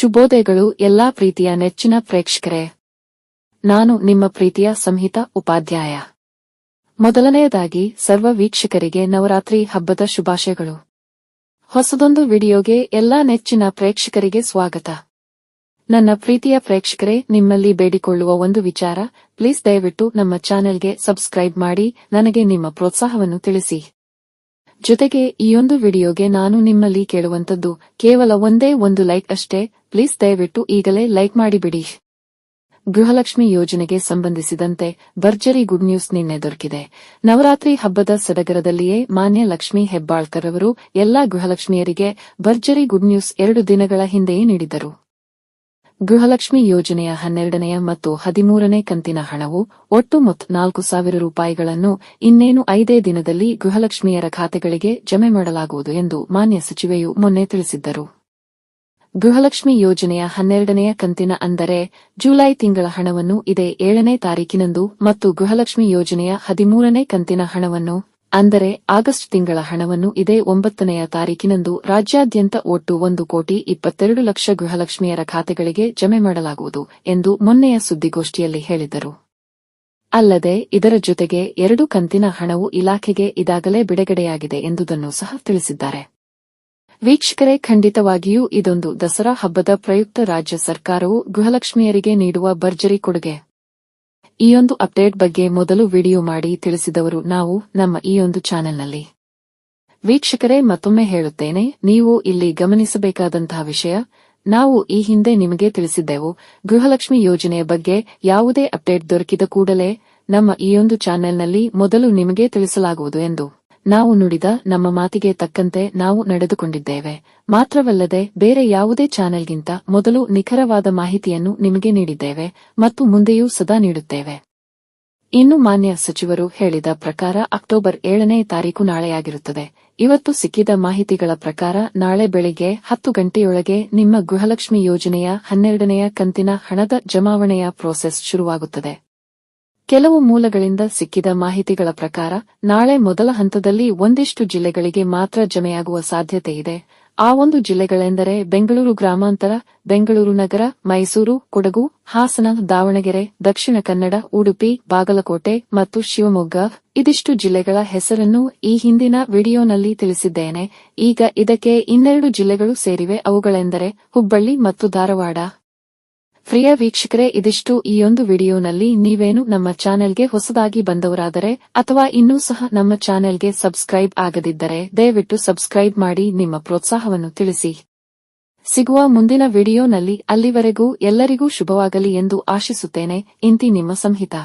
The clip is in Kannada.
ಶುಭೋದಯಗಳು ಎಲ್ಲಾ ಪ್ರೀತಿಯ ನೆಚ್ಚಿನ ಪ್ರೇಕ್ಷಕರೇ. ನಾನು ನಿಮ್ಮ ಪ್ರೀತಿಯ ಸಂಹಿತಾ ಉಪಾಧ್ಯಾಯ. ಮೊದಲನೆಯದಾಗಿ ಸರ್ವ ವೀಕ್ಷಕರಿಗೆ ನವರಾತ್ರಿ ಹಬ್ಬದ ಶುಭಾಶಯಗಳು. ಹೊಸದೊಂದು ವಿಡಿಯೋಗೆ ಎಲ್ಲಾ ನೆಚ್ಚಿನ ಪ್ರೇಕ್ಷಕರಿಗೆ ಸ್ವಾಗತ. ನನ್ನ ಪ್ರೀತಿಯ ಪ್ರೇಕ್ಷಕರೇ, ನಿಮ್ಮಲ್ಲಿ ಬೇಡಿಕೊಳ್ಳುವ ಒಂದು ವಿಚಾರ, ಪ್ಲೀಸ್ ದಯವಿಟ್ಟು ನಮ್ಮ ಚಾನೆಲ್ಗೆ ಸಬ್ಸ್ಕ್ರೈಬ್ ಮಾಡಿ ನನಗೆ ನಿಮ್ಮ ಪ್ರೋತ್ಸಾಹವನ್ನು ತಿಳಿಸಿ. ಜೊತೆಗೆ ಈಯೊಂದು ವಿಡಿಯೋಗೆ ನಾನು ನಿಮ್ಮಲ್ಲಿ ಕೇಳುವಂತದ್ದು ಕೇವಲ ಒಂದೇ ಒಂದು ಲೈಕ್ ಅಷ್ಟೇ. ಪ್ಲೀಸ್ ದಯವಿಟ್ಟು ಈಗಲೇ ಲೈಕ್ ಮಾಡಿಬಿಡಿ. ಗೃಹಲಕ್ಷ್ಮಿ ಯೋಜನೆಗೆ ಸಂಬಂಧಿಸಿದಂತೆ ಭರ್ಜರಿ ಗುಡ್ ನ್ಯೂಸ್ ನಿನ್ನೆ ದೊರಕಿದೆ. ನವರಾತ್ರಿ ಹಬ್ಬದ ಸಡಗರದಲ್ಲಿಯೇ ಮಾನ್ಯ ಲಕ್ಷ್ಮೀ ಹೆಬ್ಬಾಳ್ಕರ್ ಅವರು ಎಲ್ಲಾ ಗೃಹಲಕ್ಷ್ಮಿಯರಿಗೆ ಭರ್ಜರಿ ಗುಡ್ ನ್ಯೂಸ್ 2 ದಿನಗಳ ಹಿಂದೆಯೇ ನೀಡಿದರು. ಗೃಹಲಕ್ಷ್ಮಿ ಯೋಜನೆಯ 12ನೇ ಮತ್ತು 13ನೇ ಕಂತಿನ ಹಣವು ಒಟ್ಟು ಮೊತ್ತ 4,000 ರೂಪಾಯಿಗಳನ್ನು ಇನ್ನೇನು 5 ದಿನದಲ್ಲಿ ಗೃಹಲಕ್ಷ್ಮಿಯರ ಖಾತೆಗಳಿಗೆ ಜಮೆ ಮಾಡಲಾಗುವುದು ಎಂದು ಮಾನ್ಯ ಸಚಿವೆಯು ಮೊನ್ನೆ ತಿಳಿಸಿದ್ದರು. ಗೃಹಲಕ್ಷ್ಮಿ ಯೋಜನೆಯ 12ನೇ ಕಂತಿನ ಅಂದರೆ ಜುಲೈ ತಿಂಗಳ ಹಣವನ್ನು ಇದೇ 7ನೇ ತಾರೀಕಿನಂದು ಮತ್ತು ಗೃಹಲಕ್ಷ್ಮಿ ಯೋಜನೆಯ 13ನೇ ಕಂತಿನ ಹಣವನ್ನು ಅಂದರೆ ಆಗಸ್ಟ್ ತಿಂಗಳ ಹಣವನ್ನು ಇದೇ 9ನೇ ತಾರೀಕಿನಂದು ರಾಜ್ಯಾದ್ಯಂತ ಒಟ್ಟು 1,22,00,000 ಗೃಹಲಕ್ಷ್ಮಿಯರ ಖಾತೆಗಳಿಗೆ ಜಮೆ ಮಾಡಲಾಗುವುದು ಎಂದು ಮೊನ್ನೆಯ ಸುದ್ದಿಗೋಷ್ಠಿಯಲ್ಲಿ ಹೇಳಿದರು. ಅಲ್ಲದೆ ಇದರ ಜೊತೆಗೆ 2 ಕಂತಿನ ಹಣವು ಇಲಾಖೆಗೆ ಇದಾಗಲೇ ಬಿಡುಗಡೆಯಾಗಿದೆ ಎಂಬುದನ್ನು ಸಹ ತಿಳಿಸಿದ್ದಾರೆ. ವೀಕ್ಷಕರೇ, ಖಂಡಿತವಾಗಿಯೂ ಇದೊಂದು ದಸರಾ ಹಬ್ಬದ ಪ್ರಯುಕ್ತ ರಾಜ್ಯ ಸರ್ಕಾರವು ಗೃಹಲಕ್ಷ್ಮಿಯರಿಗೆ ನೀಡುವ ಭರ್ಜರಿ ಕೊಡುಗೆ. ಈಯೊಂದು ಅಪ್ಡೇಟ್ ಬಗ್ಗೆ ಮೊದಲು ವಿಡಿಯೋ ಮಾಡಿ ತಿಳಿಸಿದವರು ನಾವು ನಮ್ಮ ಈಯೊಂದು ಚಾನೆಲ್ನಲ್ಲಿ. ವೀಕ್ಷಕರೇ, ಮತ್ತೊಮ್ಮೆ ಹೇಳುತ್ತೇನೆ, ನೀವು ಇಲ್ಲಿ ಗಮನಿಸಬೇಕಾದಂತಹ ವಿಷಯ, ನಾವು ಈ ಹಿಂದೆ ನಿಮಗೆ ತಿಳಿಸಿದ್ದೆವು. ಗೃಹಲಕ್ಷ್ಮಿ ಯೋಜನೆಯ ಬಗ್ಗೆ ಯಾವುದೇ ಅಪ್ಡೇಟ್ ದೊರಕಿದ ಕೂಡಲೇ ನಮ್ಮ ಈಯೊಂದು ಚಾನೆಲ್ನಲ್ಲಿ ಮೊದಲು ನಿಮಗೆ ತಿಳಿಸಲಾಗುವುದು ಎಂದು ನಾವು ನುಡಿದ ನಮ್ಮ ಮಾತಿಗೆ ತಕ್ಕಂತೆ ನಾವು ನಡೆದುಕೊಂಡಿದ್ದೇವೆ. ಮಾತ್ರವಲ್ಲದೆ ಬೇರೆ ಯಾವುದೇ ಚಾನೆಲ್ಗಿಂತ ಮೊದಲು ನಿಖರವಾದ ಮಾಹಿತಿಯನ್ನು ನಿಮಗೆ ನೀಡಿದ್ದೇವೆ ಮತ್ತು ಮುಂದೆಯೂ ಸದಾ ನೀಡುತ್ತೇವೆ. ಇನ್ನು ಮಾನ್ಯ ಸಚಿವರು ಹೇಳಿದ ಪ್ರಕಾರ ಅಕ್ಟೋಬರ್ 7ನೇ ತಾರೀಕು ನಾಳೆಯಾಗಿರುತ್ತದೆ. ಇವತ್ತು ಸಿಕ್ಕಿದ ಮಾಹಿತಿಗಳ ಪ್ರಕಾರ ನಾಳೆ ಬೆಳಿಗ್ಗೆ 10 ಗಂಟೆಯೊಳಗೆ ನಿಮ್ಮ ಗೃಹಲಕ್ಷ್ಮಿ ಯೋಜನೆಯ 12ನೇ ಕಂತಿನ ಹಣದ ಜಮಾವಣೆಯ ಪ್ರೋಸೆಸ್ ಶುರುವಾಗುತ್ತದೆ. ಕೆಲವು ಮೂಲಗಳಿಂದ ಸಿಕ್ಕಿದ ಮಾಹಿತಿಗಳ ಪ್ರಕಾರ ನಾಳೆ ಮೊದಲ ಹಂತದಲ್ಲಿ ಒಂದಿಷ್ಟು ಜಿಲ್ಲೆಗಳಿಗೆ ಮಾತ್ರ ಜಮೆಯಾಗುವ ಸಾಧ್ಯತೆ ಇದೆ. ಆ ಒಂದು ಜಿಲ್ಲೆಗಳೆಂದರೆ ಬೆಂಗಳೂರು ಗ್ರಾಮಾಂತರ, ಬೆಂಗಳೂರು ನಗರ, ಮೈಸೂರು, ಕೊಡಗು, ಹಾಸನ, ದಾವಣಗೆರೆ, ದಕ್ಷಿಣ ಕನ್ನಡ, ಉಡುಪಿ, ಬಾಗಲಕೋಟೆ ಮತ್ತು ಶಿವಮೊಗ್ಗ. ಇದಿಷ್ಟು ಜಿಲ್ಲೆಗಳ ಹೆಸರನ್ನು ಈ ಹಿಂದಿನ ವಿಡಿಯೋನಲ್ಲಿ ತಿಳಿಸಿದ್ದೇನೆ. ಈಗ ಇದಕ್ಕೆ 2 ಜಿಲ್ಲೆಗಳು ಸೇರಿವೆ. ಅವುಗಳೆಂದರೆ ಹುಬ್ಬಳ್ಳಿ ಮತ್ತು ಧಾರವಾಡ. ಪ್ರಿಯ ವೀಕ್ಷಕರೇ, ಇದಿಷ್ಟು ಈಯೊಂದು ವಿಡಿಯೋನಲ್ಲಿ. ನೀವೇನು ನಮ್ಮ ಚಾನೆಲ್ಗೆ ಹೊಸದಾಗಿ ಬಂದವರಾದರೆ ಅಥವಾ ಇನ್ನೂ ಸಹ ನಮ್ಮ ಚಾನೆಲ್ಗೆ ಸಬ್ಸ್ಕ್ರೈಬ್ ಆಗದಿದ್ದರೆ ದಯವಿಟ್ಟು ಸಬ್ಸ್ಕ್ರೈಬ್ ಮಾಡಿ ನಿಮ್ಮ ಪ್ರೋತ್ಸಾಹವನ್ನು ತಿಳಿಸಿ. ಸಿಗುವ ಮುಂದಿನ ವಿಡಿಯೋನಲ್ಲಿ. ಅಲ್ಲಿವರೆಗೂ ಎಲ್ಲರಿಗೂ ಶುಭವಾಗಲಿ ಎಂದು ಆಶಿಸುತ್ತೇನೆ. ಇಂತಿ ನಿಮ್ಮ ಸಂಹಿತಾ.